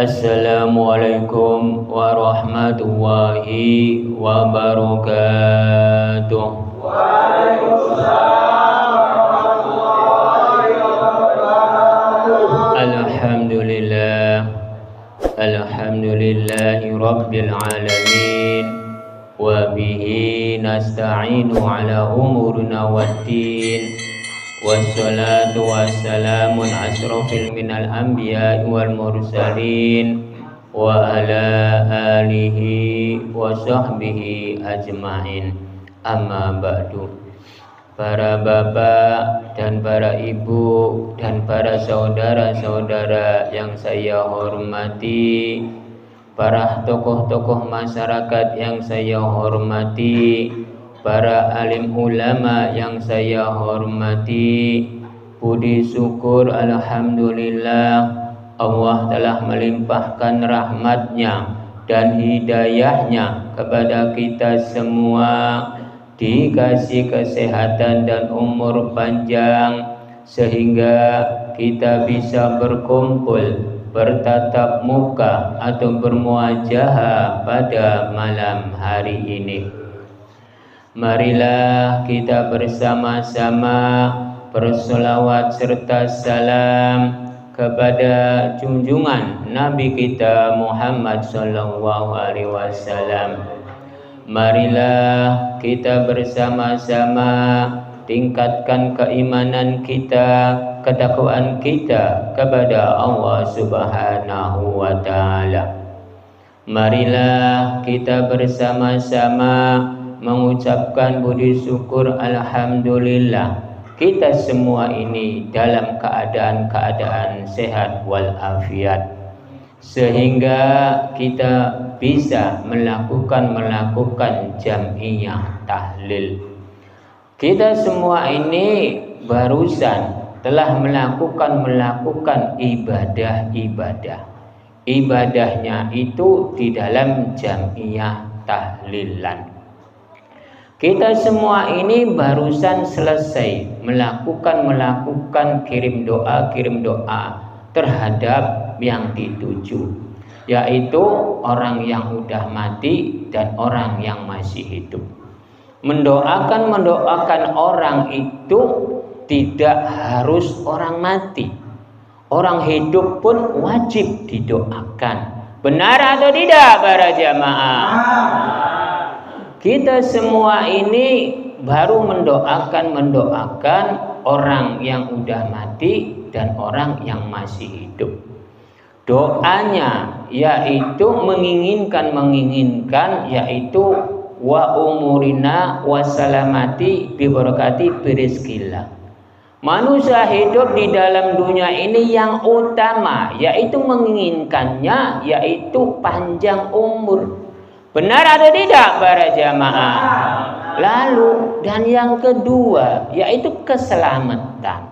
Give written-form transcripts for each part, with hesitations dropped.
Assalamualaikum warahmatullahi wabarakatuh. Waalaikumsalam warahmatullahi wabarakatuh. Alhamdulillahi rabbil alamin. Wa bihi nasta'inu ala umurina waddin. Wassalatu wassalamu asrofil minal anbiya wal mursalin wa ala alihi wa sahbihi ajma'in. Amma ba'du. Para bapak dan para ibu dan para saudara-saudara yang saya hormati, para tokoh-tokoh masyarakat yang saya hormati, para alim ulama yang saya hormati, puji syukur alhamdulillah Allah telah melimpahkan rahmatnya dan hidayahnya kepada kita semua, dikasih kesehatan dan umur panjang sehingga kita bisa berkumpul, bertatap muka atau bermuajahah pada malam hari ini. Marilah kita bersama-sama bersolawat serta salam kepada junjungan Nabi kita Muhammad sallallahu alaihi wasallam. Marilah kita bersama-sama tingkatkan keimanan kita, ketakwaan kita kepada Allah Subhanahu wa taala. Marilah kita bersama-sama mengucapkan puji syukur alhamdulillah kita semua ini dalam keadaan sehat walafiat, sehingga kita bisa melakukan jam'iyah tahlil. Kita semua ini barusan telah melakukan ibadah. Ibadahnya itu di dalam jam'iyah tahlilan. Kita semua ini barusan selesai melakukan kirim doa terhadap yang dituju, yaitu orang yang udah mati dan orang yang masih hidup. Mendoakan orang itu tidak harus orang mati, orang hidup pun wajib didoakan. Benar atau tidak para jamaah? Kita semua ini baru mendoakan orang yang udah mati dan orang yang masih hidup. Doanya yaitu menginginkan yaitu wa umurina wa salamati bi barakati birizkillah. Manusia hidup di dalam dunia ini yang utama yaitu menginginkannya yaitu panjang umur. Benar atau tidak para jamaah? Lalu dan yang kedua yaitu keselamatan.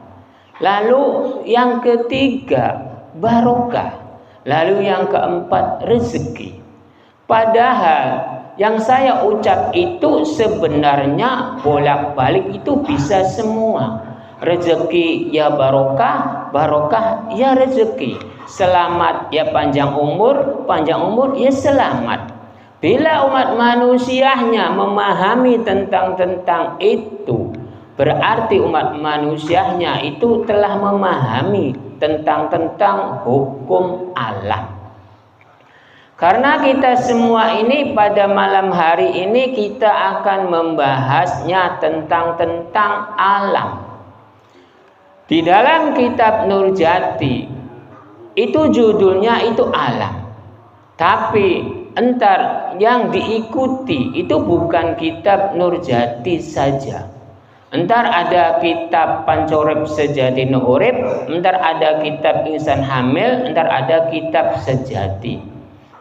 Lalu yang ketiga barokah. Lalu yang keempat rezeki. Padahal yang saya ucap itu sebenarnya bolak-balik itu bisa semua. Rezeki ya barokah, barokah ya rezeki. Selamat ya panjang umur ya selamat. Bila umat manusianya memahami tentang itu, berarti umat manusianya itu telah memahami tentang hukum Allah. Karena kita semua ini pada malam hari ini kita akan membahasnya tentang alam. Di dalam kitab Nurjati itu judulnya itu alam. Tapi entar yang diikuti itu bukan kitab Nurjati saja. Entar ada kitab Pancorep Sejati Nuurip, entar ada kitab Insan Hamil, entar ada kitab Sejati.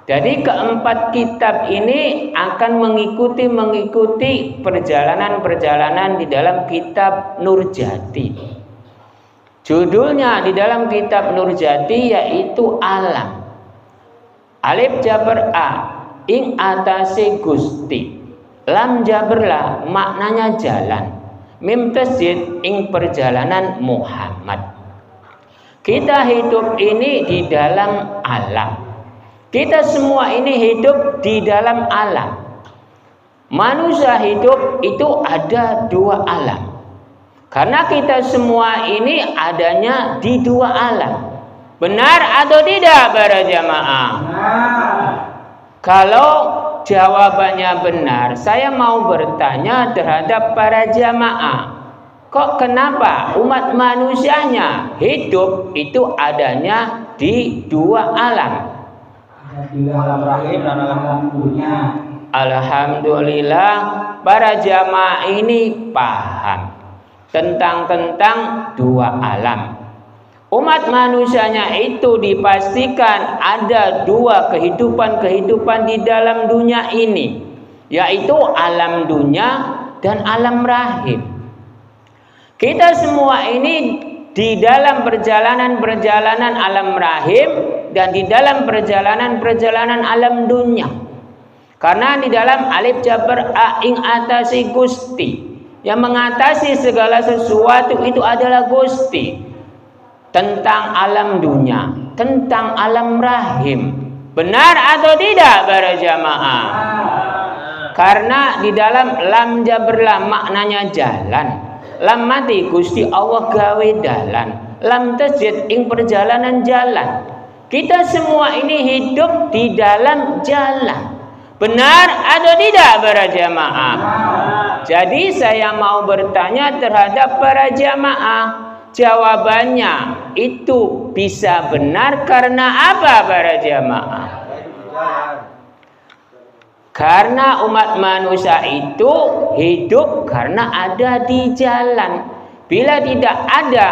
Jadi keempat kitab ini akan mengikuti perjalanan di dalam kitab Nurjati. Judulnya di dalam kitab Nurjati yaitu alam. Alif jabar a ing atase Gusti. Lam jaberlah maknanya jalan. Mim tasjid ing perjalanan Muhammad. Kita hidup ini di dalam alam. Kita semua ini hidup di dalam alam. Manusia hidup itu ada dua alam. Karena kita semua ini adanya di dua alam. Benar atau tidak para jamaah? Kalau jawabannya benar, saya mau bertanya terhadap para jamaah. Kok kenapa umat manusianya hidup itu adanya di dua alam? Di alam rahim dan alam dunia. Alhamdulillah para jamaah ini paham tentang dua alam. Umat manusianya itu dipastikan ada dua kehidupan di dalam dunia ini, yaitu alam dunia dan alam rahim. Kita semua ini di dalam perjalanan alam rahim dan di dalam perjalanan alam dunia. Karena di dalam alif jabar a ing atasi Gusti, yang mengatasi segala sesuatu itu adalah Gusti. Tentang alam dunia, tentang alam rahim. Benar atau tidak para jamaah? Karena di dalam lam jabar maknanya jalan. Lam mati Gusti Allah gawe dalan. Lam tasjid ing perjalanan jalan. Kita semua ini hidup di dalam jalan. Benar atau tidak para jamaah? Jadi saya mau bertanya terhadap para jamaah. Jawabannya itu bisa benar karena apa para jamaah? Karena umat manusia itu hidup karena ada di jalan. Bila tidak ada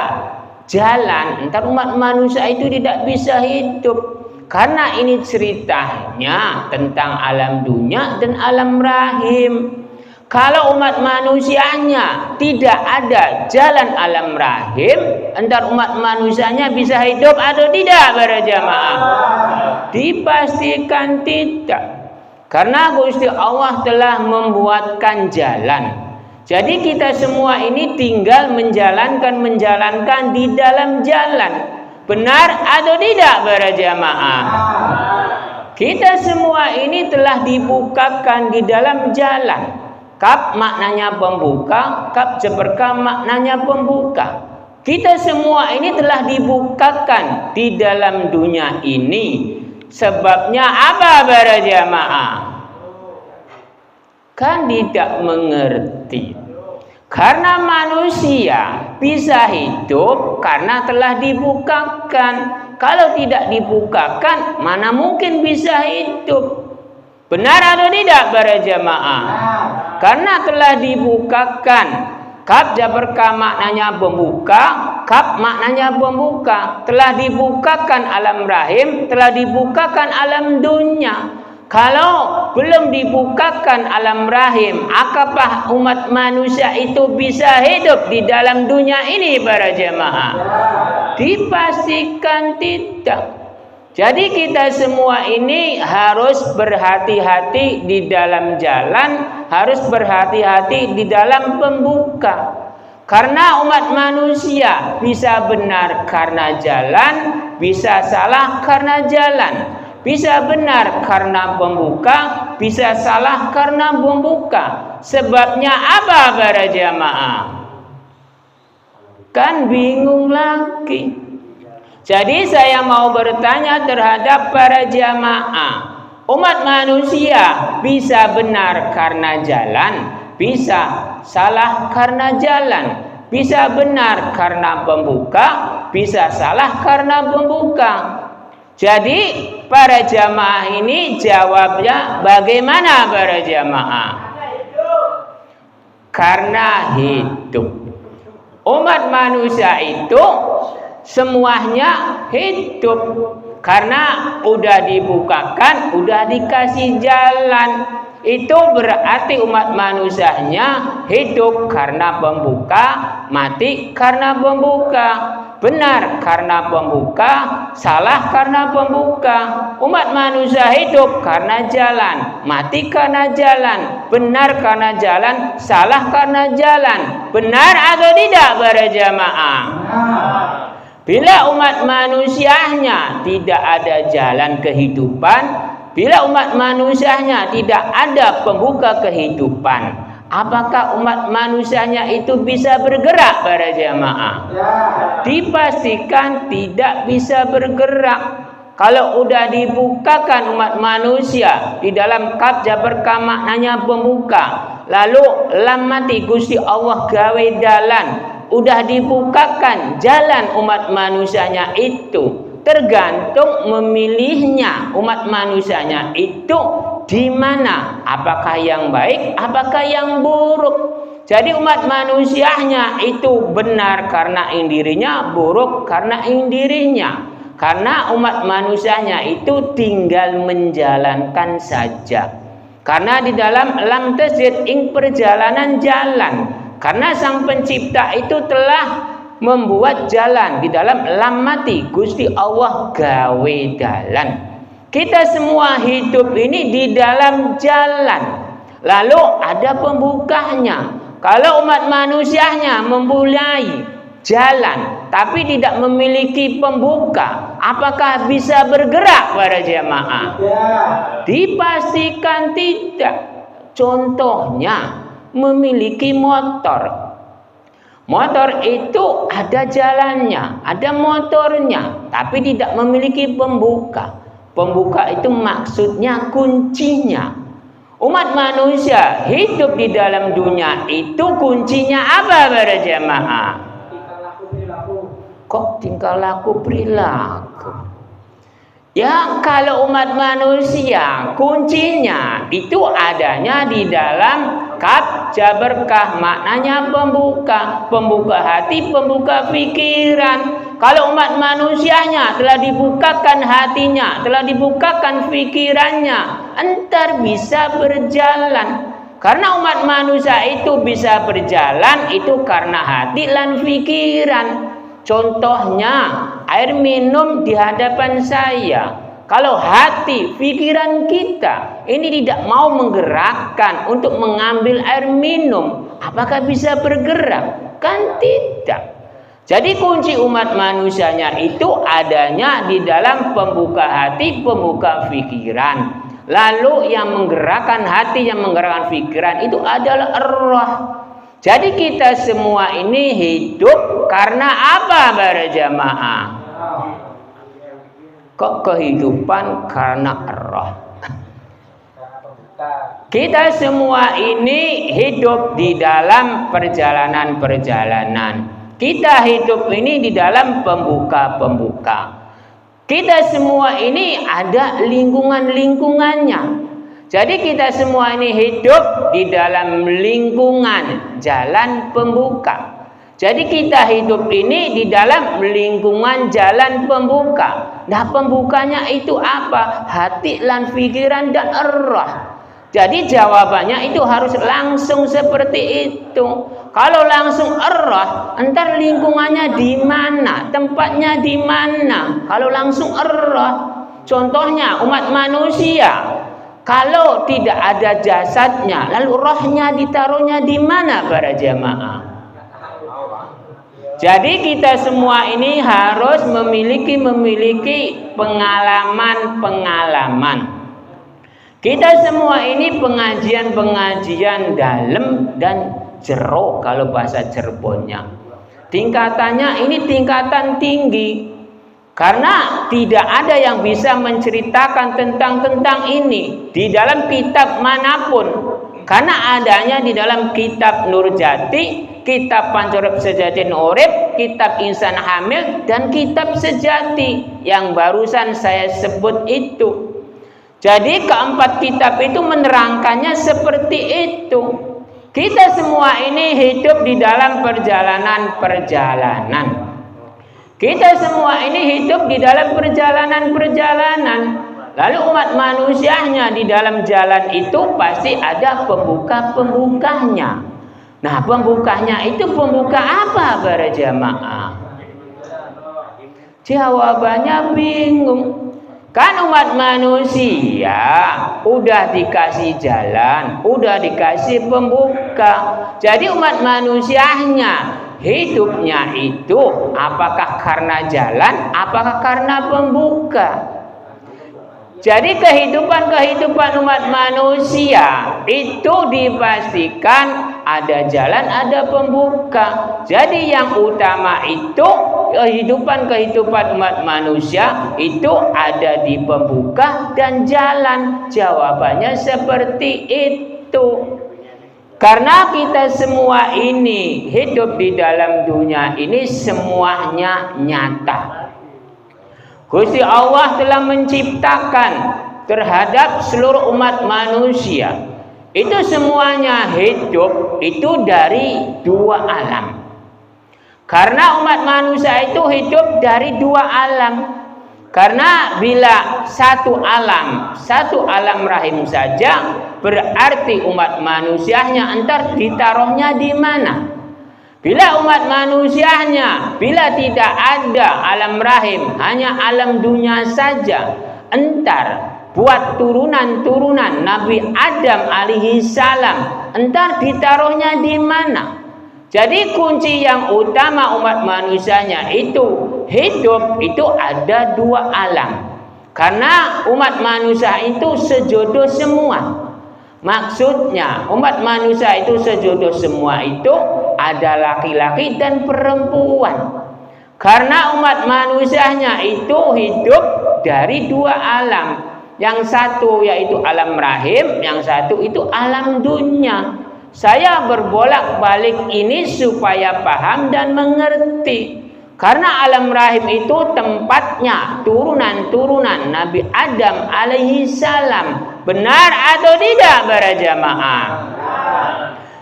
jalan, entar umat manusia itu tidak bisa hidup. Karena ini ceritanya tentang alam dunia dan alam rahim. Kalau umat manusianya tidak ada jalan alam rahim, entar umat manusianya bisa hidup atau tidak para jamaah? Dipastikan tidak. Karena Gusti Allah telah membuatkan jalan. Jadi kita semua ini tinggal menjalankan di dalam jalan. Benar atau tidak para jamaah? Kita semua ini telah dibukakan di dalam jalan. Kaf maknanya pembuka, kaf jabarka maknanya pembuka. Kita semua ini telah dibukakan di dalam dunia ini. Sebabnya apa para jamaah? Kan tidak mengerti. Karena manusia bisa hidup karena telah dibukakan. Kalau tidak dibukakan, mana mungkin bisa hidup? Benar atau tidak para jamaah? Karena telah dibukakan. Kaf jabarka maknanya pembuka, kaf maknanya pembuka. Telah dibukakan alam rahim, telah dibukakan alam dunia. Kalau belum dibukakan alam rahim, apakah umat manusia itu bisa hidup di dalam dunia ini para jamaah? Dipastikan tidak. Jadi kita semua ini harus berhati-hati di dalam jalan, harus berhati-hati di dalam pembuka. Karena umat manusia bisa benar karena jalan, bisa salah karena jalan. Bisa benar karena pembuka, bisa salah karena pembuka. Sebabnya apa para jamaah? Kan bingung lagi. Jadi saya mau bertanya terhadap para jamaah. Umat manusia bisa benar karena jalan, bisa salah karena jalan. Bisa benar karena pembuka, bisa salah karena pembuka. Jadi para jamaah ini jawabnya bagaimana para jamaah? Karena hidup. Umat manusia itu semuanya hidup karena udah dibukakan, udah dikasih jalan. Itu berarti umat manusianya hidup karena pembuka, mati karena pembuka. Benar karena pembuka, salah karena pembuka. Umat manusia hidup karena jalan, mati karena jalan. Benar karena jalan, salah karena jalan. Benar atau tidak para jamaah? Bila umat manusianya tidak ada jalan kehidupan, bila umat manusianya tidak ada pembuka kehidupan, apakah umat manusianya itu bisa bergerak para jamaah? Dipastikan tidak bisa bergerak. Kalau udah dibukakan umat manusia di dalam kaf jabar ka maknanya pembuka, lalu lam mati Gusti Allah gawe dalan, udah dibukakan jalan umat manusianya itu, tergantung memilihnya umat manusianya itu di mana, apakah yang baik, apakah yang buruk. Jadi umat manusianya itu benar karena indirinya, buruk karena indirinya. Karena umat manusianya itu tinggal menjalankan saja. Karena di dalam lam tasjid ing perjalanan jalan. Karena sang pencipta itu telah membuat jalan di dalam lam mati Gusti Allah gawe dalan. Kita semua hidup ini di dalam jalan. Lalu ada pembukanya. Kalau umat manusianya memulai jalan tapi tidak memiliki pembuka, apakah bisa bergerak para jamaah? Dipastikan tidak. Contohnya memiliki motor. Motor itu ada jalannya, ada motornya, tapi tidak memiliki pembuka. Pembuka itu maksudnya kuncinya. Umat manusia hidup di dalam dunia itu kuncinya apa para jamaah? Kok tingkah laku perilaku? Ya, kalau umat manusia kuncinya itu adanya di dalam kaf jabar kah, maknanya pembuka, pembuka hati, pembuka pikiran. Kalau umat manusianya telah dibukakan hatinya, telah dibukakan pikirannya, entar bisa berjalan. Karena umat manusia itu bisa berjalan itu karena hati dan pikiran. Contohnya air minum di hadapan saya. Kalau hati, pikiran kita ini tidak mau menggerakkan untuk mengambil air minum, apakah bisa bergerak? Kan tidak. Jadi kunci umat manusianya itu adanya di dalam pembuka hati, pembuka pikiran. Lalu yang menggerakkan hati, yang menggerakkan pikiran itu adalah roh. Jadi kita semua ini hidup karena apa para jamaah? Kok kehidupan karena roh? Kita semua ini hidup di dalam perjalanan-perjalanan. Kita hidup ini di dalam pembuka-pembuka. Kita semua ini ada lingkungan-lingkungannya. Jadi kita semua ini hidup di dalam lingkungan jalan pembuka. Jadi kita hidup ini di dalam lingkungan jalan pembuka. Nah, pembukanya itu apa? Hati dan pikiran dan roh. Jadi jawabannya itu harus langsung seperti itu. Kalau langsung roh, entar lingkungannya di mana? Tempatnya di mana? Kalau langsung roh, contohnya umat manusia. Kalau tidak ada jasadnya, lalu rohnya ditaruhnya di mana para jamaah? Jadi kita semua ini harus memiliki pengalaman-pengalaman. Kita semua ini pengajian-pengajian dalam dan jero kalau bahasa Cirebonnya. Tingkatannya ini tingkatan tinggi. Karena tidak ada yang bisa menceritakan tentang ini di dalam kitab manapun. Karena adanya di dalam kitab Nurjati, kitab Pancorep Sejati Urip, kitab Insan Hamil, dan kitab Sejati yang barusan saya sebut itu. Jadi keempat kitab itu menerangkannya seperti itu. Kita semua ini hidup di dalam perjalanan-perjalanan. Kita semua ini hidup di dalam perjalanan-perjalanan. Lalu umat manusianya di dalam jalan itu pasti ada pembuka-pembukanya. Nah, pembukanya itu pembuka apa para jamaah? Jawabannya bingung. Kan umat manusia udah dikasih jalan, udah dikasih pembuka. Jadi umat manusianya hidupnya itu apakah karena jalan, apakah karena pembuka. Jadi kehidupan umat manusia itu dipastikan ada jalan, ada pembuka. Jadi yang utama itu kehidupan umat manusia itu ada di pembuka dan jalan. Jawabannya seperti itu. Karena kita semua ini hidup di dalam dunia ini semuanya nyata. Gusti Allah telah menciptakan terhadap seluruh umat manusia. Itu semuanya hidup itu dari dua alam. Karena umat manusia itu hidup dari dua alam. Karena bila satu alam rahim saja, berarti umat manusianya entar ditaruhnya di mana? Bila umat manusianya, bila tidak ada alam rahim, hanya alam dunia saja, entar buat turunan Nabi Adam alaihi salam, entar ditaruhnya di mana? Jadi kunci yang utama umat manusianya itu hidup itu ada dua alam. Karena umat manusia itu sejodoh semua. Maksudnya umat manusia itu sejodoh semua itu ada laki-laki dan perempuan. Karena umat manusianya itu hidup dari dua alam. Yang satu yaitu alam rahim, yang satu itu alam dunia. Saya berbolak-balik ini supaya paham dan mengerti. Karena alam rahim itu tempatnya turunan Nabi Adam alaihi salam. Benar atau tidak para jamaah?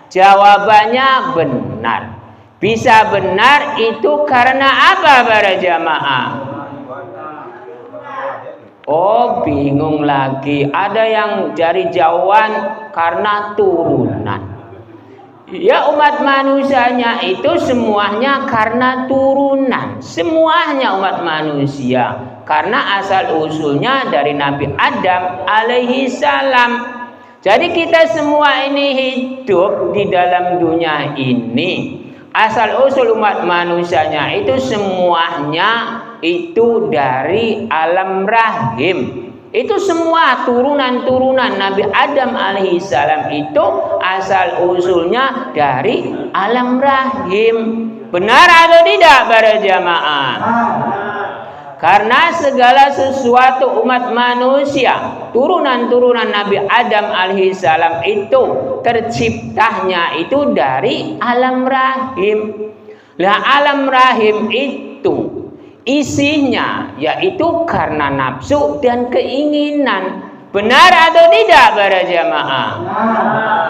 Jawabannya benar. Bisa benar itu karena apa para jamaah? Oh, bingung lagi. Ada yang jari jauhan karena turunan. Ya, umat manusianya itu semuanya karena turunan. Semuanya umat manusia karena asal usulnya dari Nabi Adam alaihi salam. Jadi kita semua ini hidup di dalam dunia ini. Asal usul umat manusianya itu semuanya itu dari alam rahim. Itu semua turunan Nabi Adam alaihi salam itu asal usulnya dari alam rahim. Benar atau tidak para jamaah? Karena segala sesuatu umat manusia, turunan Nabi Adam alaihi salam itu terciptanya itu dari alam rahim. Lah alam rahim itu isinya yaitu karena nafsu dan keinginan. Benar atau tidak para jamaah?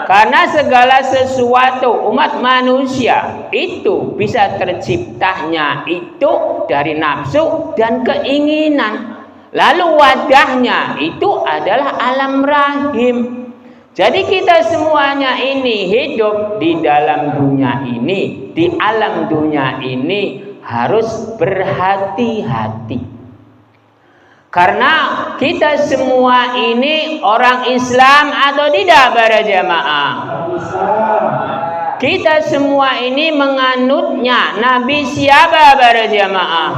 Karena segala sesuatu umat manusia itu bisa terciptanya itu dari nafsu dan keinginan. Lalu wadahnya itu adalah alam rahim. Jadi kita semuanya ini hidup di dalam dunia ini, di alam dunia ini harus berhati-hati. Karena kita semua ini orang Islam atau tidak para jamaah? Kita semua ini menganutnya Nabi siapa para jamaah?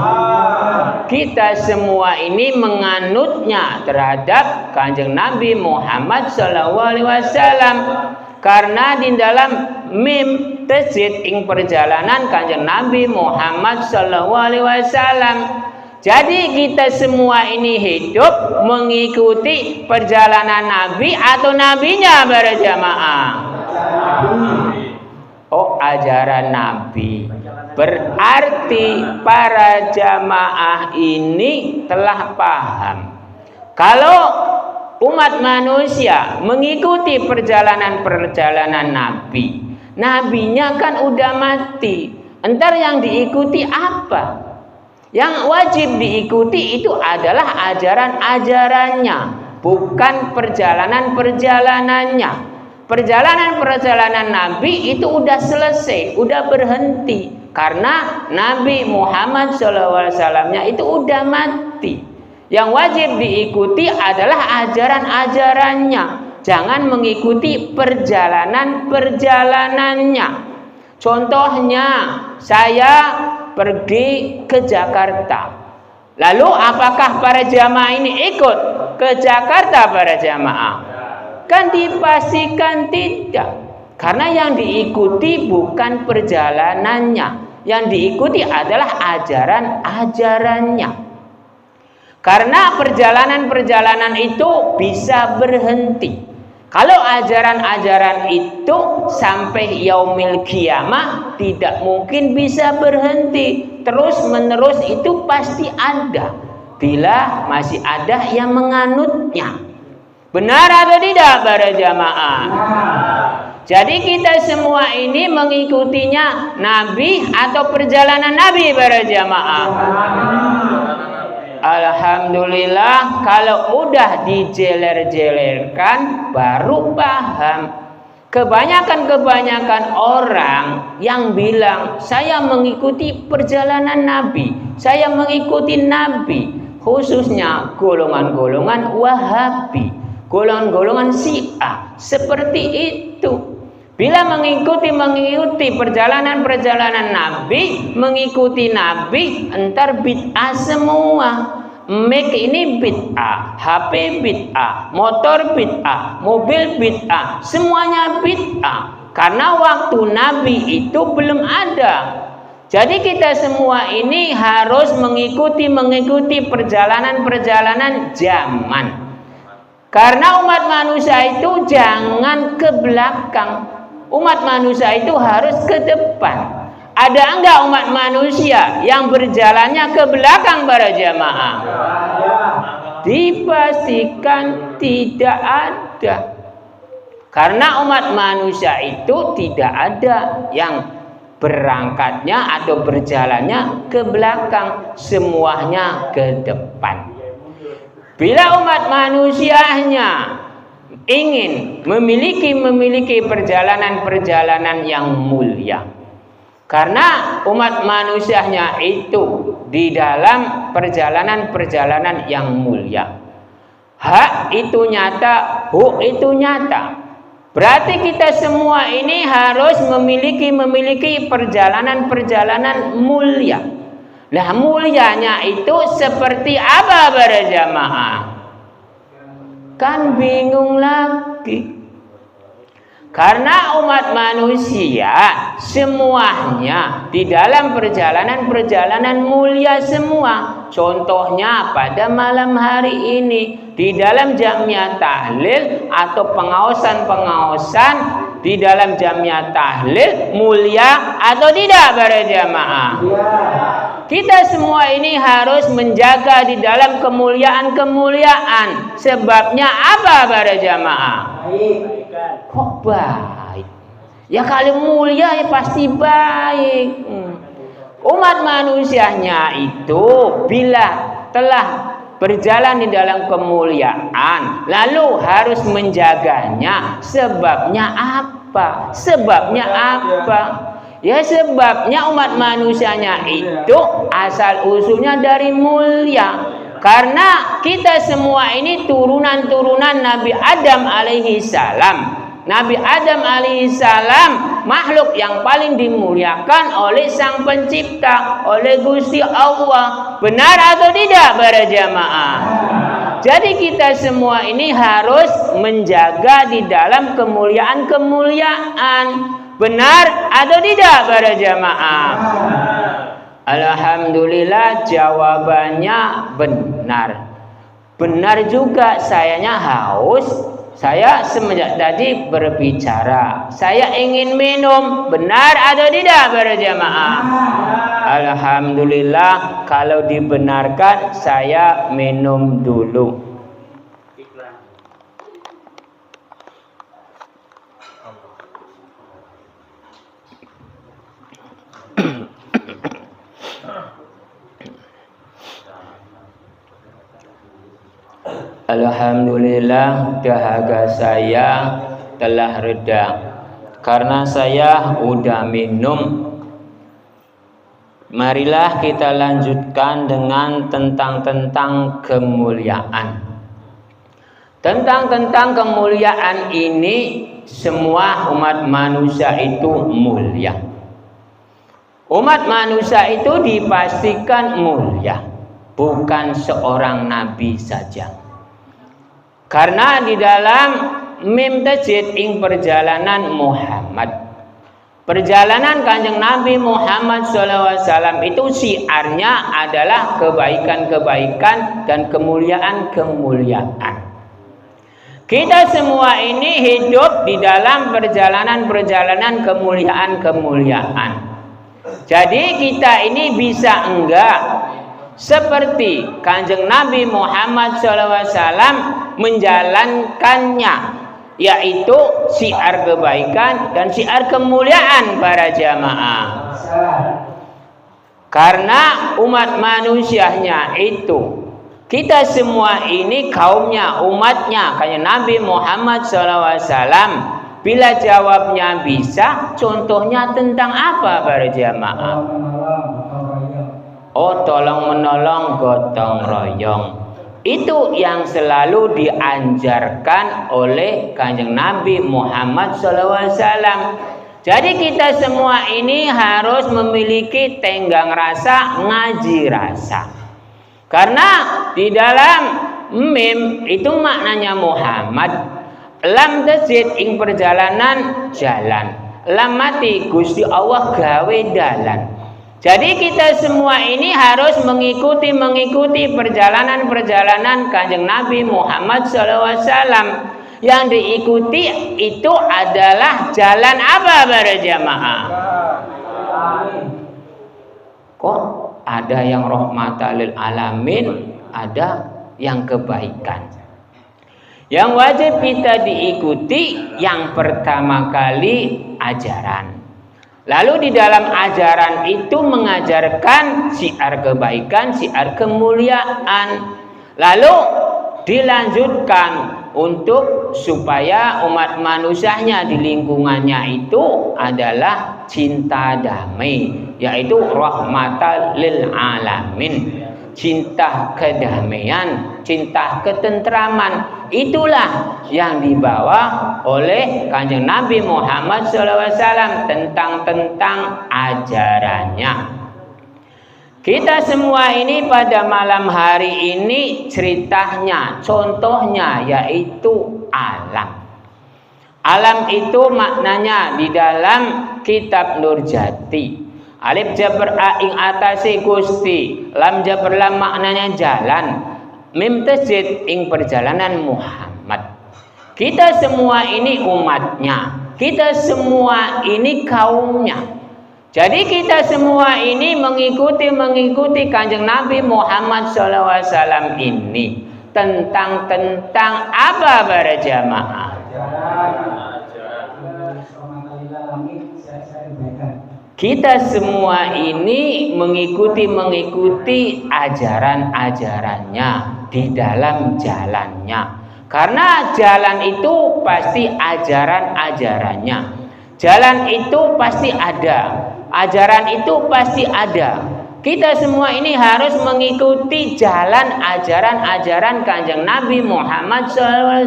Kita semua ini menganutnya terhadap Kanjeng Nabi Muhammad SAW. Karena di dalam mim tazid ing perjalanan Kanjeng Nabi Muhammad SAW. Jadi kita semua ini hidup mengikuti perjalanan Nabi atau nabinya para jamaah? Oh, ajaran Nabi. Berarti para jamaah ini telah paham. Kalau umat manusia mengikuti perjalanan Nabi, nabinya kan udah mati. Entar yang diikuti apa? Yang wajib diikuti itu adalah ajaran-ajarannya, bukan perjalanan-perjalanannya. Perjalanan-perjalanan Nabi itu udah selesai, udah berhenti. Karena Nabi Muhammad SAW-nya itu udah mati. Yang wajib diikuti adalah ajaran-ajarannya. Jangan mengikuti perjalanan-perjalanannya. Contohnya, saya pergi ke Jakarta. Lalu apakah para jamaah ini ikut ke Jakarta para jamaah? Kan dipastikan tidak. Karena yang diikuti bukan perjalanannya. Yang diikuti adalah ajaran-ajarannya. Karena perjalanan-perjalanan itu bisa berhenti. Kalau ajaran-ajaran itu sampai yaumil qiyamah tidak mungkin bisa berhenti. Terus menerus itu pasti ada. Bila masih ada yang menganutnya. Benar atau tidak para jamaah? Jadi kita semua ini mengikutinya Nabi atau perjalanan Nabi para jamaah? Alhamdulillah, kalau udah dijeler-jelerkan baru paham. Kebanyakan orang yang bilang saya mengikuti perjalanan Nabi, saya mengikuti Nabi, khususnya golongan-golongan Wahabi, golongan-golongan Syiah, seperti itu. Bila mengikuti perjalanan Nabi, mengikuti Nabi, entar bid'ah semua. Mic ini bid'ah, HP bid'ah, motor bid'ah, mobil bid'ah, semuanya bid'ah. Karena waktu Nabi itu belum ada. Jadi kita semua ini harus mengikuti perjalanan zaman. Karena umat manusia itu jangan ke belakang. Umat manusia itu harus ke depan. Ada enggak umat manusia yang berjalannya ke belakang para jamaah? Dipastikan tidak ada. Karena umat manusia itu tidak ada yang berangkatnya atau berjalannya ke belakang, semuanya ke depan. Bila umat manusianya ingin memiliki perjalanan yang mulia, karena umat manusianya itu di dalam perjalanan yang mulia, hak itu nyata, huk itu nyata. Berarti kita semua ini harus memiliki perjalanan mulia. Lah mulianya itu seperti apa para jamaah? Kan bingung lagi. Karena umat manusia semuanya di dalam perjalanan mulia semua. Contohnya pada malam hari ini di dalam jamiah tahlil atau pengaosan di dalam jamiah tahlil mulia atau tidak para jamaah? Kita semua ini harus menjaga di dalam kemuliaan. Sebabnya apa para jamaah? Kok baik? Ya kalau mulia ya pasti baik. Umat manusianya itu bila telah berjalan di dalam kemuliaan, lalu harus menjaganya. Sebabnya apa? Ya sebabnya umat manusianya itu asal usulnya dari mulia. Karena kita semua ini turunan Nabi Adam alaihi salam. Nabi Adam alaihissalam makhluk yang paling dimuliakan oleh Sang Pencipta, oleh Gusti Allah. Benar atau tidak para jamaah? Jadi kita semua ini harus menjaga di dalam kemuliaan. Benar atau tidak para jamaah? Alhamdulillah jawabannya benar. Benar juga, sayanya haus. Saya semenjak tadi berbicara, saya ingin minum. Benar atau tidak para jamaah? Alhamdulillah, kalau dibenarkan saya minum dulu. Alhamdulillah, dahaga saya telah reda karena saya udah minum. Marilah kita lanjutkan dengan tentang kemuliaan. Tentang kemuliaan ini semua umat manusia itu mulia. Umat manusia itu dipastikan mulia, bukan seorang nabi saja. Karena di dalam mim tajid ing perjalanan Muhammad, perjalanan Kanjeng Nabi Muhammad SAW itu syiarnya adalah kebaikan-kebaikan dan kemuliaan-kemuliaan. Kita semua ini hidup di dalam perjalanan-perjalanan kemuliaan-kemuliaan. Jadi kita ini bisa enggak seperti Kanjeng Nabi Muhammad SAW menjalankannya, yaitu syiar kebaikan dan syiar kemuliaan para jamaah. Karena umat manusianya itu, kita semua ini kaumnya, umatnya Kanjeng Nabi Muhammad SAW. Bila jawabnya bisa, contohnya tentang apa para jamaah? Oh, tolong menolong, gotong royong. Itu yang selalu dianjarkan oleh Kanjeng Nabi Muhammad SAW. Jadi kita semua ini harus memiliki tenggang rasa, ngaji rasa. Karena di dalam mim itu maknanya Muhammad. Lam tajid ing perjalanan jalan. Lam mati Gusti Allah gawe dalan. Jadi kita semua ini harus mengikuti perjalanan Kanjeng Nabi Muhammad SAW. Yang diikuti itu adalah jalan apa para jamaah? Kok ada yang rahmatan lil alamin, ada yang kebaikan. Yang wajib kita diikuti yang pertama kali ajaran. Lalu di dalam ajaran itu mengajarkan syiar kebaikan, syiar kemuliaan. Lalu dilanjutkan untuk supaya umat manusianya di lingkungannya itu adalah cinta damai, yaitu rahmatan lil alamin. Cinta kedamaian, cinta ketentraman, itulah yang dibawa oleh Kanjeng Nabi Muhammad SAW tentang ajarannya. Kita semua ini pada malam hari ini ceritanya, contohnya yaitu alam. Alam itu maknanya di dalam kitab Nurjati. Alif jabar a ing atase Gusti, lam jabar lam maknanya jalan, mim tajid ing perjalanan Muhammad. Kita semua ini umatnya, kita semua ini kaumnya. Jadi kita semua ini mengikuti Kanjeng Nabi Muhammad SAW ini tentang apa para jamaah? Kita semua ini mengikuti ajaran-ajarannya di dalam jalannya. Karena jalan itu pasti ajaran-ajarannya. Jalan itu pasti ada. Ajaran itu pasti ada. Kita semua ini harus mengikuti jalan ajaran-ajaran Kanjeng Nabi Muhammad SAW.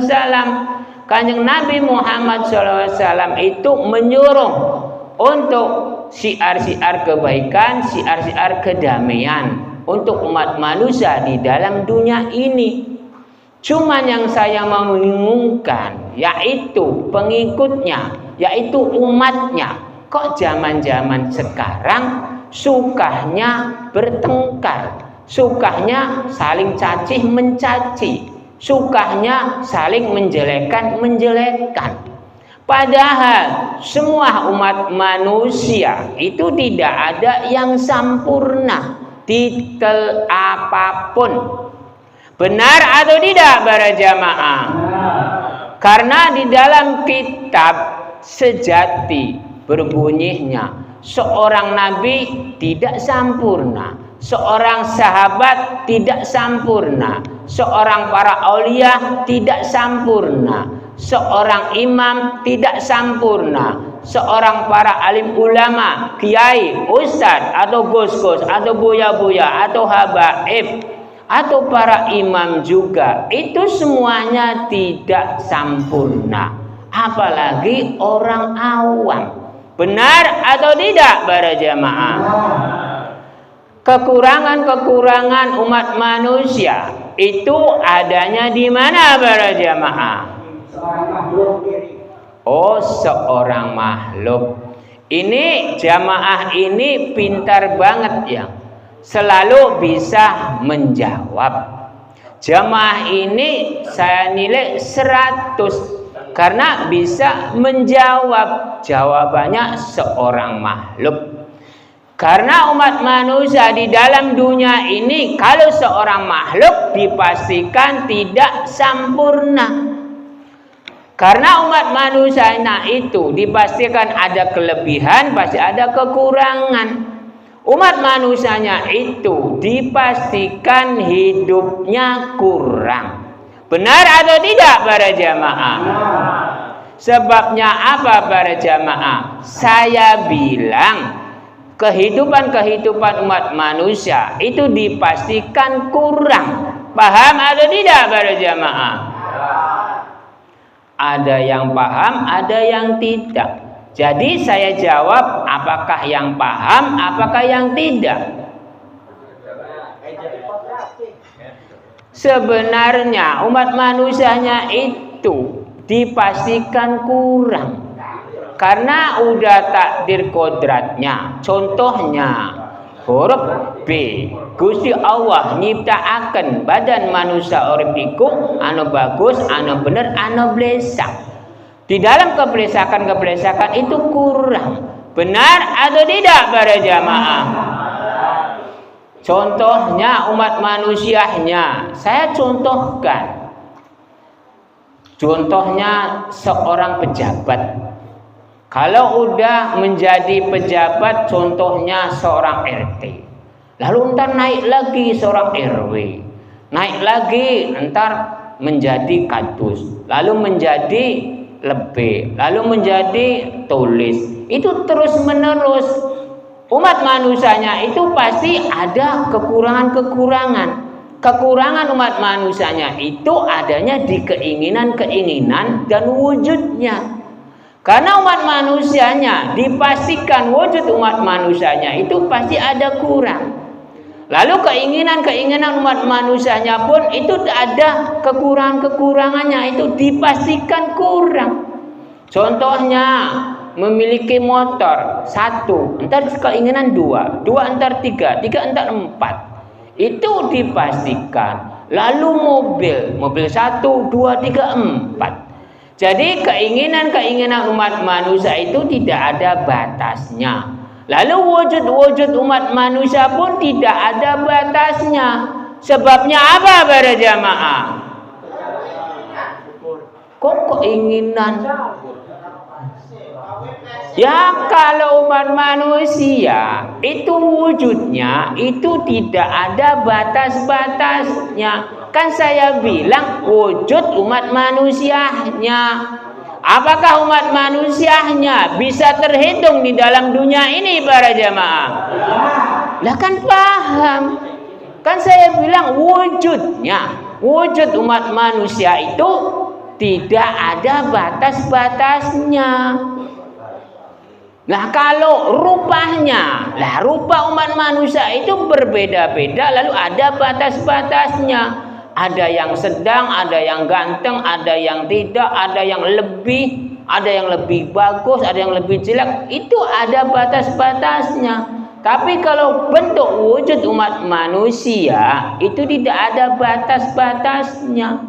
Kanjeng Nabi Muhammad SAW itu menyuruh untuk syiar-syiar kebaikan, syiar-syiar kedamaian untuk umat manusia di dalam dunia ini. Cuman yang saya mau membingungkan yaitu pengikutnya, yaitu umatnya. Kok zaman-zaman sekarang sukanya bertengkar, sukanya saling cacih mencaci, sukanya saling menjelekkan. Padahal semua umat manusia itu tidak ada yang sempurna, titel apapun. Benar atau tidak para jamaah? Karena di dalam kitab sejati berbunyinya seorang nabi tidak sempurna, seorang sahabat tidak sempurna, seorang para aulia tidak sempurna, seorang imam tidak sempurna, seorang para alim ulama, kiai, ustadz atau gus-gus atau buya-buya atau habaib atau para imam juga, itu semuanya tidak sempurna. Apalagi orang awam. Benar atau tidak para jamaah? Kekurangan-kekurangan umat manusia itu adanya di mana para jamaah? Oh, seorang makhluk. Ini jamaah ini pintar banget ya. Selalu bisa menjawab. Jamaah ini saya nilai 100 karena bisa menjawab. Jawabannya seorang makhluk. Karena umat manusia di dalam dunia ini kalau seorang makhluk dipastikan tidak sempurna. Karena umat manusia itu dipastikan ada kelebihan, pasti ada kekurangan. Umat manusianya itu dipastikan hidupnya kurang. Benar atau tidak para jamaah? Sebabnya apa para jamaah? Saya bilang kehidupan umat manusia itu dipastikan kurang. Paham atau tidak para jamaah? Ada yang paham, ada yang tidak. Jadi saya jawab apakah yang paham, apakah yang tidak. Sebenarnya umat manusianya itu dipastikan kurang. Karena udah takdir kodratnya. Contohnya huruf B. Gusti Allah nyiptaaken badan manusia urip iku anu bagus, anu bener, anu blesak. Di dalam keblesakan itu kurang. Benar atau tidak para jamaah? Contohnya umat manusianya. Saya contohkan. Contohnya seorang pejabat. Kalau udah menjadi pejabat, contohnya seorang RT. Lalu ntar naik lagi seorang RW. Naik lagi ntar menjadi kadus. Lalu menjadi lebih. Lalu menjadi tulis. Itu terus menerus. Umat manusianya itu pasti ada kekurangan-kekurangan. Kekurangan umat manusianya itu adanya di keinginan-keinginan dan wujudnya. Karena umat manusianya dipastikan wujud umat manusianya itu pasti ada kurang. Lalu keinginan-keinginan umat manusianya pun itu ada kekurangan-kekurangannya itu dipastikan kurang. Contohnya memiliki motor 1, entar keinginan 2, 2 entar 3, 3 entar 4. Itu dipastikan. Lalu mobil 1, 2, 3, 4. Jadi keinginan-keinginan umat manusia itu tidak ada batasnya. Lalu wujud-wujud umat manusia pun tidak ada batasnya. Sebabnya apa para jamaah? Kok keinginan? Ya kalau umat manusia itu wujudnya itu tidak ada batas-batasnya. Kan saya bilang wujud umat manusianya. Apakah umat manusianya bisa terhitung di dalam dunia ini para jamaah? Lah kan paham. Kan saya bilang wujudnya. Wujud umat manusia itu tidak ada batas-batasnya. Nah kalau rupanya, lah rupa umat manusia itu berbeda-beda lalu ada batas-batasnya. Ada yang sedang, ada yang ganteng, ada yang tidak, ada yang lebih bagus, ada yang lebih jelek. Itu ada batas-batasnya. Tapi kalau bentuk wujud umat manusia itu tidak ada batas-batasnya.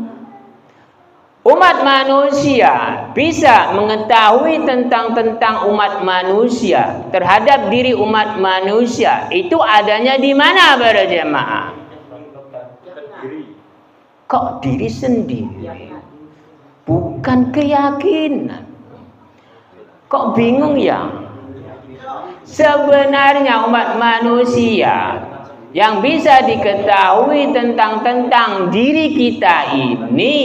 Umat manusia bisa mengetahui tentang umat manusia terhadap diri umat manusia itu adanya di mana para jemaah? Kok diri sendiri? Bukan keyakinan. Kok bingung ya? Sebenarnya umat manusia yang bisa diketahui tentang diri kita ini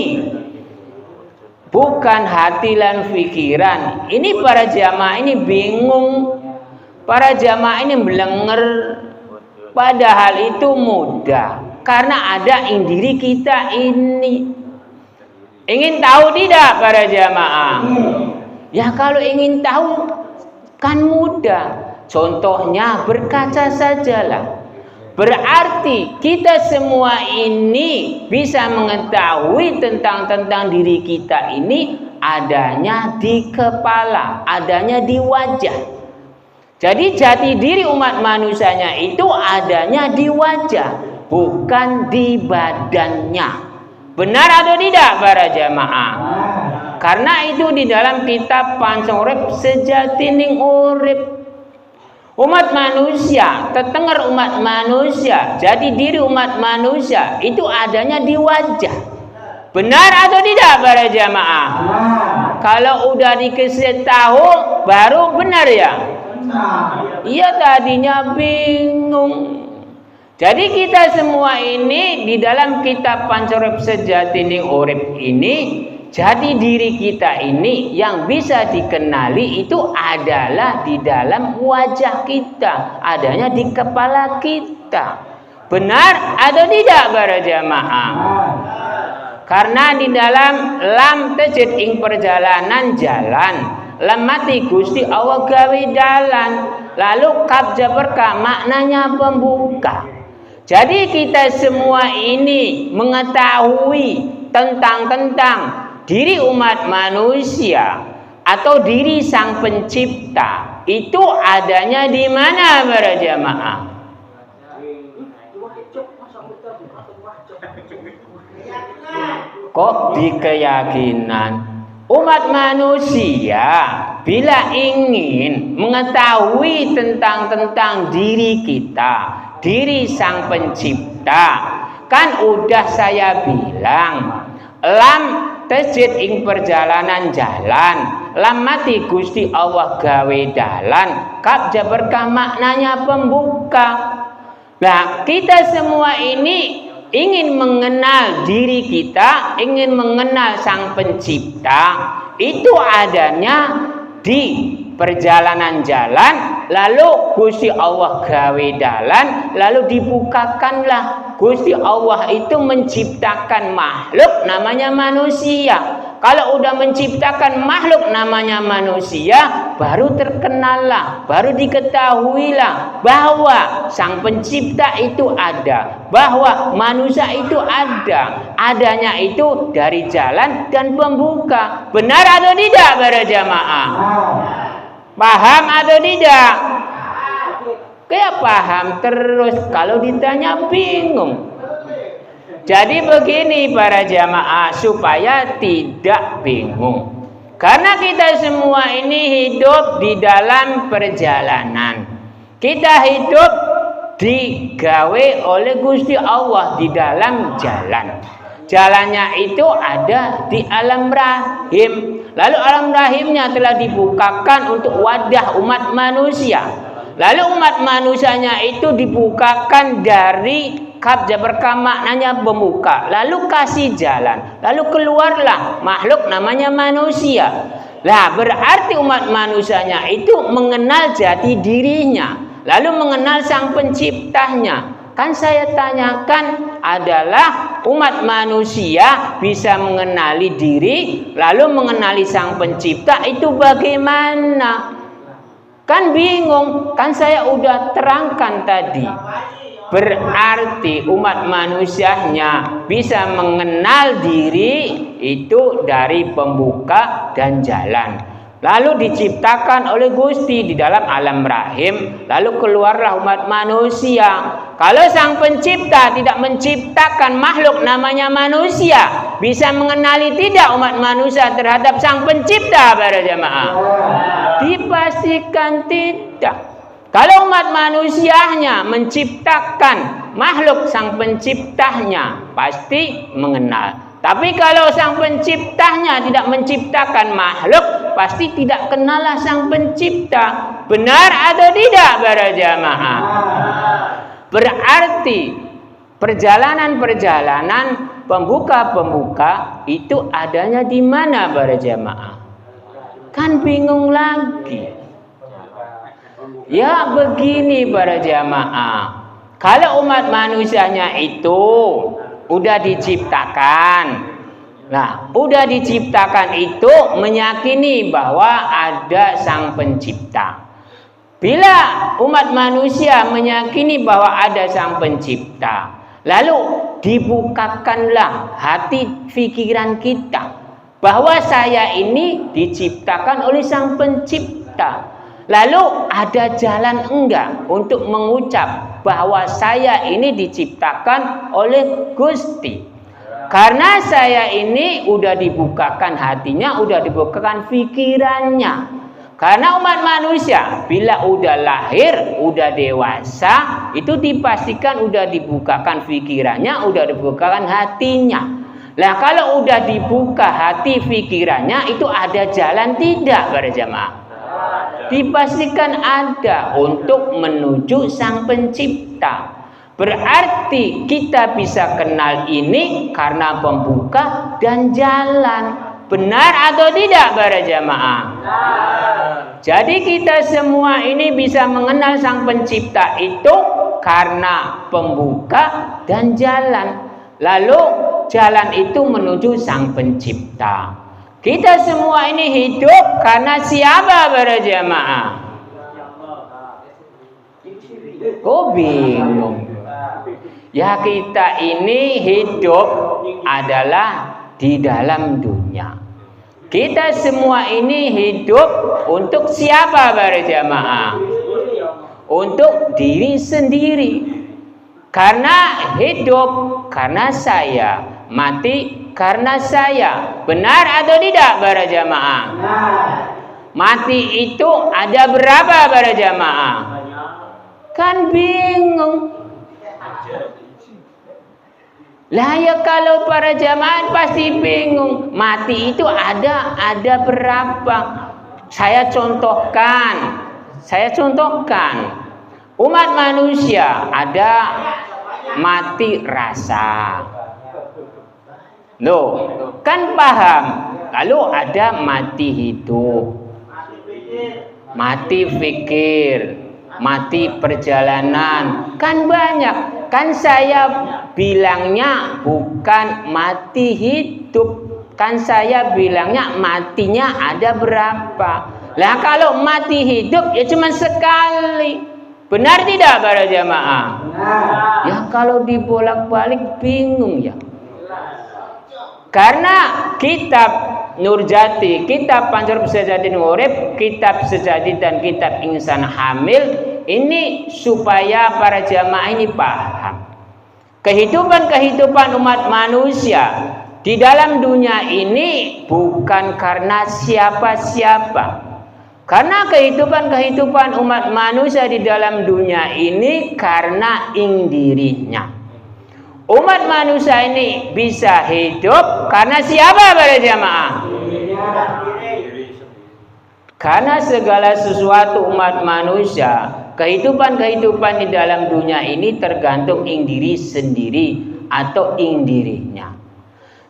bukan hati dan pikiran. Ini para jamaah ini bingung. Para jamaah ini belenger. Padahal itu mudah. Karena ada diri kita ini. Ingin tahu tidak para jamaah? Ya kalau ingin tahu Kan mudah. Contohnya berkaca sajalah. Berarti kita semua ini bisa mengetahui tentang diri kita ini adanya di kepala, adanya di wajah. Jadi jati diri umat manusianya itu adanya di wajah, bukan di badannya. Benar atau tidak para jamaah? Karena itu di dalam kitab Pancong Urip Sejatining Urip. Umat manusia, tetenger umat manusia, jati diri umat manusia itu adanya di wajah. Benar atau tidak para jamaah? Kalau udah dikasih tahu baru benar ya? Iya, tadinya bingung. Jadi kita semua ini di dalam kitab Pancong Urip Sejatining Urip ini, jati diri kita ini yang bisa dikenali itu adalah di dalam wajah kita, adanya di kepala kita. Benar atau tidak para jamaah? Karena di dalam lam tajid ing perjalanan jalan, lam mati Gusti Allah gawe dalan, lalu kaf jaberka maknanya pembuka. Jadi kita semua ini mengetahui tentang diri umat manusia atau diri Sang Pencipta itu adanya di mana para jamaah? Kok di keyakinan? Umat manusia bila ingin mengetahui tentang diri kita, diri Sang Pencipta, kan udah saya bilang, lam tajid ing perjalanan jalan, lam mati Gusti Allah gawe dalan, kaf jaberkah maknanya pembuka. Nah, kita semua ini ingin mengenal diri kita, ingin mengenal Sang Pencipta, itu adanya di perjalanan jalan, lalu Gusti Allah gawe dalan, lalu dibukakanlah. Gusti Allah itu menciptakan makhluk namanya manusia. Kalau udah menciptakan makhluk namanya manusia, baru terkenallah, baru diketahuilah bahwa Sang Pencipta itu ada, bahwa manusia itu ada. Adanya itu dari jalan dan pembuka. Benar atau tidak para jamaah? Paham atau tidak? Kayak paham terus, kalau ditanya bingung. Jadi begini para jamaah, supaya tidak bingung. Karena kita semua ini hidup di dalam perjalanan. Kita hidup digawe oleh Gusti Allah di dalam jalan. Jalannya itu ada di alam rahim. Lalu alam rahimnya telah dibukakan untuk wadah umat manusia. Lalu umat manusianya itu dibukakan dari kaf jaberkah maknanya pembuka. Lalu kasih jalan. Lalu keluarlah makhluk namanya manusia. Lah berarti umat manusianya itu mengenal jati dirinya. Lalu mengenal Sang Penciptanya. Kan saya tanyakan adalah umat manusia bisa mengenali diri, lalu mengenali Sang Pencipta itu bagaimana? Kan bingung, kan saya udah terangkan tadi. Berarti umat manusianya bisa mengenal diri itu dari pembuka dan jalan. Lalu diciptakan oleh Gusti di dalam alam rahim, lalu keluarlah umat manusia. Kalau Sang Pencipta tidak menciptakan makhluk namanya manusia, bisa mengenali tidak umat manusia terhadap Sang Pencipta para jamaah? Dipastikan tidak. Kalau umat manusianya menciptakan makhluk Sang Penciptanya, pasti mengenal. Tapi kalau Sang Penciptanya tidak menciptakan makhluk, pasti tidak kenallah Sang Pencipta. Benar atau tidak para jamaah? Berarti perjalanan-perjalanan pembuka-pembuka itu adanya di mana para jamaah? Kan bingung lagi. Ya begini para jamaah. Kalau umat manusianya itu udah diciptakan. Nah, udah diciptakan itu meyakini bahwa ada Sang Pencipta. Bila umat manusia meyakini bahwa ada Sang Pencipta, lalu dibukakanlah hati pikiran kita bahwa saya ini diciptakan oleh Sang Pencipta. Lalu ada jalan enggak untuk mengucap bahwa saya ini diciptakan oleh Gusti. Karena saya ini udah dibukakan hatinya, udah dibukakan pikirannya. Karena umat manusia bila udah lahir, udah dewasa, itu dipastikan udah dibukakan pikirannya, udah dibukakan hatinya. Lah kalau udah dibuka hati pikirannya, itu ada jalan tidak para jamaah? Dipastikan ada untuk menuju Sang Pencipta. Berarti kita bisa kenal ini karena pembuka dan jalan. Benar atau tidak para jamaah? Jadi kita semua ini bisa mengenal Sang Pencipta itu karena pembuka dan jalan. Lalu jalan itu menuju Sang Pencipta. Kita semua ini hidup karena siapa para jamaah? Kok bingung? Ya kita ini hidup adalah di dalam dunia. Kita semua ini hidup untuk siapa para jamaah? Untuk diri sendiri. Karena hidup karena saya, mati karena saya. Benar atau tidak para jamaah? Mati itu ada berapa para jamaah? Kan bingung. Lah ya kalau para jamaah pasti bingung. Mati itu ada berapa? Saya contohkan. Umat manusia ada mati rasa. Loh, kan paham. Lalu ada mati hidup. Mati fikir, mati perjalanan. Kan banyak. Kan saya bilangnya bukan mati hidup. Kan saya bilangnya matinya ada berapa. Lah kalau mati hidup ya cuma sekali. Benar tidak para jamaah? Ya kalau dibolak-balik bingung ya. Karena kitab Nurjati, kitab Pancur Sejati Urip, kitab Sejati dan kitab Insan Hamil ini supaya para jamaah ini paham. Kehidupan umat manusia di dalam dunia ini bukan karena siapa-siapa. Karena kehidupan umat manusia di dalam dunia ini karena dirinya. Umat manusia ini bisa hidup karena siapa para jamaah? Karena segala sesuatu umat manusia, kehidupan di dalam dunia ini tergantung diri sendiri atau dirinya.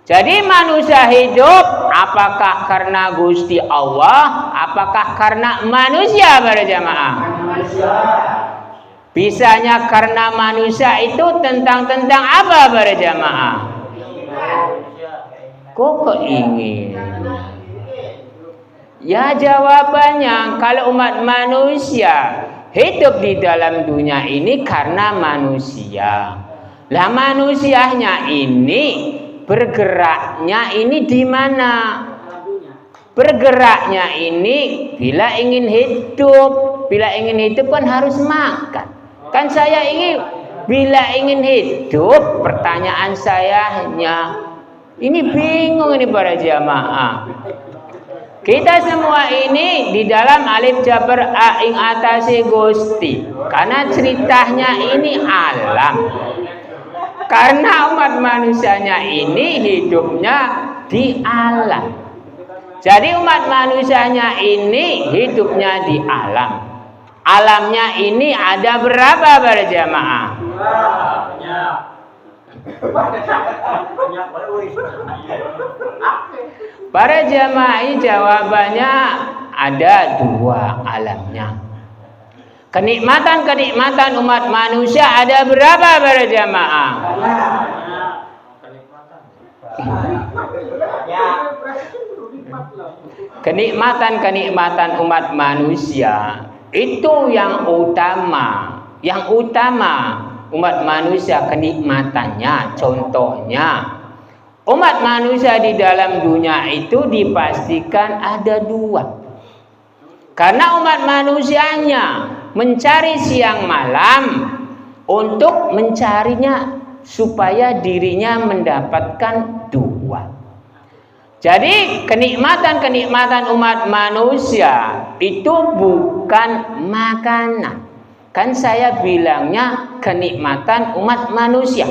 Jadi manusia hidup apakah karena Gusti Allah, apakah karena manusia para jamaah? Bisanya karena manusia itu tentang apa para jamaah? Kok ingin? Ya jawabannya kalau umat manusia hidup di dalam dunia ini karena manusia. Lah manusianya ini bergeraknya ini di mana? Bergeraknya ini bila ingin hidup kan harus makan. Kan saya ingin bila ingin hidup, pertanyaan saya hanya ini bingung ini para jamaah. Kita semua ini di dalam alif jabar a ing atase Gusti. Karena ceritanya ini alam. Karena umat manusianya ini hidupnya di alam. Jadi umat manusianya ini hidupnya di alam. Alamnya ini ada berapa para jamaah? Para jamaah jawabannya ada 2 alamnya. Kenikmatan umat manusia ada berapa para jamaah? Kenikmatan umat manusia Itu yang utama. Yang utama umat manusia kenikmatannya. Contohnya, umat manusia di dalam dunia itu dipastikan ada dua. Karena umat manusianya mencari siang malam untuk mencarinya supaya dirinya mendapatkan dua. Jadi kenikmatan-kenikmatan umat manusia itu bukan makanan. Kan saya bilangnya kenikmatan umat manusia.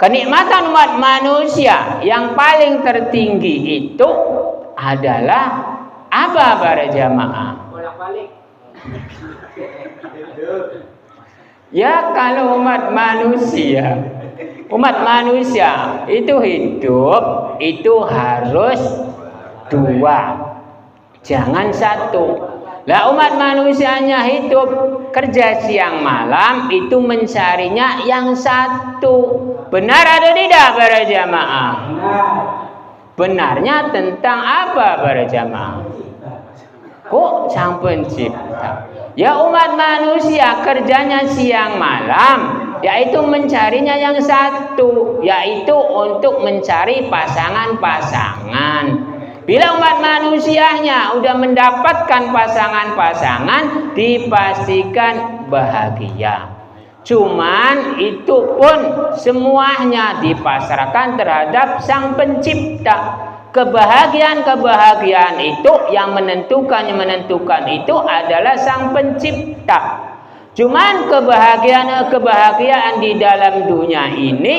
Kenikmatan umat manusia yang paling tertinggi itu adalah apa para jamaah? Ya kalau umat manusia itu hidup itu harus dua, jangan satu. Lah umat manusianya hidup kerja siang malam itu mencarinya yang satu. Benar atau tidak para jamaah? Benarnya tentang apa para jamaah? Kok Sang Pencipta? Ya umat manusia kerjanya siang malam, yaitu mencarinya yang satu, yaitu untuk mencari pasangan-pasangan. Bila umat manusianya udah mendapatkan pasangan-pasangan, dipastikan bahagia. Cuman itu pun semuanya dipasrahkan terhadap Sang Pencipta. Kebahagiaan itu yang menentukan itu adalah Sang Pencipta. Cuman kebahagiaan di dalam dunia ini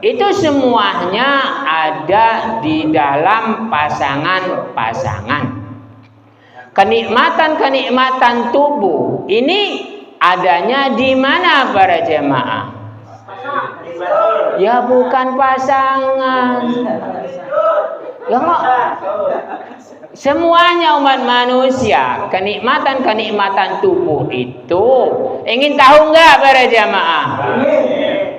itu semuanya ada di dalam pasangan-pasangan. Kenikmatan tubuh ini adanya di mana para jemaah? Ya bukan pasangan. Ya kok semuanya umat manusia kenikmatan tubuh itu ingin tahu nggak para jamaah?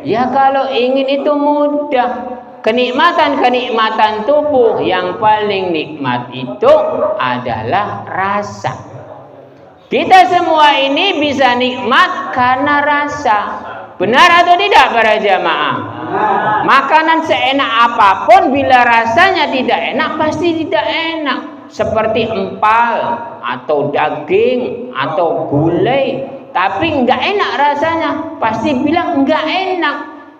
Ya kalau ingin itu mudah. Kenikmatan tubuh yang paling nikmat itu adalah rasa. Kita semua ini bisa nikmat karena rasa. Benar atau tidak para jamaah? Makanan seenak apapun bila rasanya tidak enak pasti tidak enak. Seperti empal atau daging atau gulai, tapi enggak enak rasanya, pasti bilang enggak enak.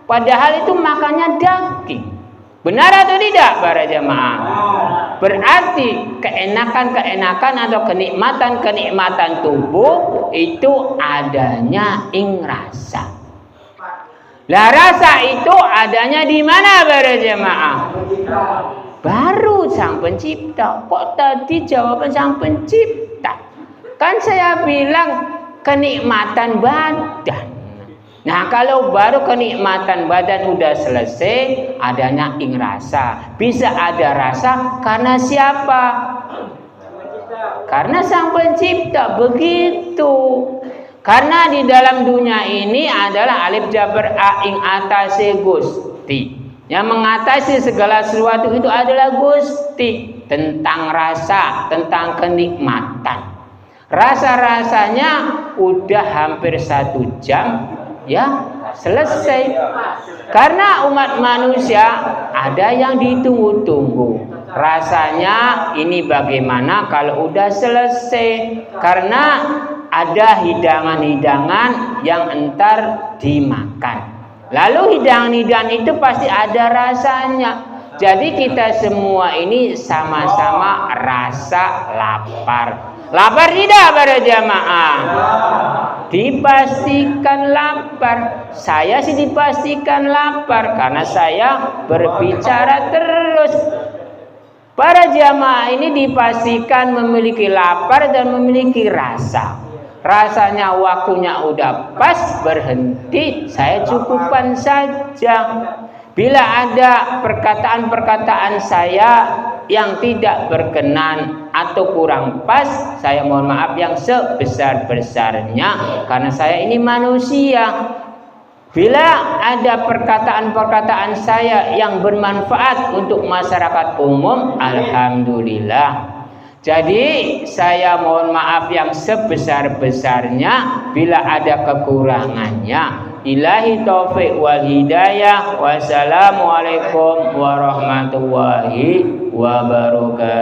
Padahal itu makannya daging. Benar atau tidak para jamaah? Berarti keenakan atau kenikmatan tubuh itu adanya ing rasa. Lah rasa itu adanya di mana para jemaah? Baru Sang Pencipta. Kok tadi jawaban Sang Pencipta? Kan saya bilang kenikmatan badan. Nah kalau baru kenikmatan badan udah selesai, adanya ing rasa. Bisa ada rasa karena siapa? Karena Sang Pencipta. Begitu. Karena di dalam dunia ini adalah alif jabar a ing atase Gusti. Yang mengatasi segala sesuatu itu adalah Gusti. Tentang rasa, tentang kenikmatan. Rasa-rasanya udah hampir 1 jam ya selesai. Karena umat manusia ada yang ditunggu-tunggu. Rasanya ini bagaimana kalau udah selesai? Karena ada hidangan-hidangan yang entar dimakan. Lalu hidangan-hidangan itu pasti ada rasanya. Jadi kita semua ini sama-sama rasa lapar. Lapar tidak para jamaah? Dipastikan lapar. Saya sih dipastikan lapar karena saya berbicara terus. Para jamaah ini dipastikan memiliki lapar dan memiliki rasa. Rasanya waktunya udah pas, berhenti, saya cukupkan saja. Bila ada perkataan-perkataan saya yang tidak berkenan atau kurang pas, saya mohon maaf yang sebesar-besarnya karena saya ini manusia. Bila ada perkataan-perkataan saya yang bermanfaat untuk masyarakat umum, alhamdulillah. Jadi saya mohon maaf yang sebesar-besarnya bila ada kekurangannya. Ilahi taufik wal hidayah. Wassalamualaikum warahmatullahi wabarakatuh.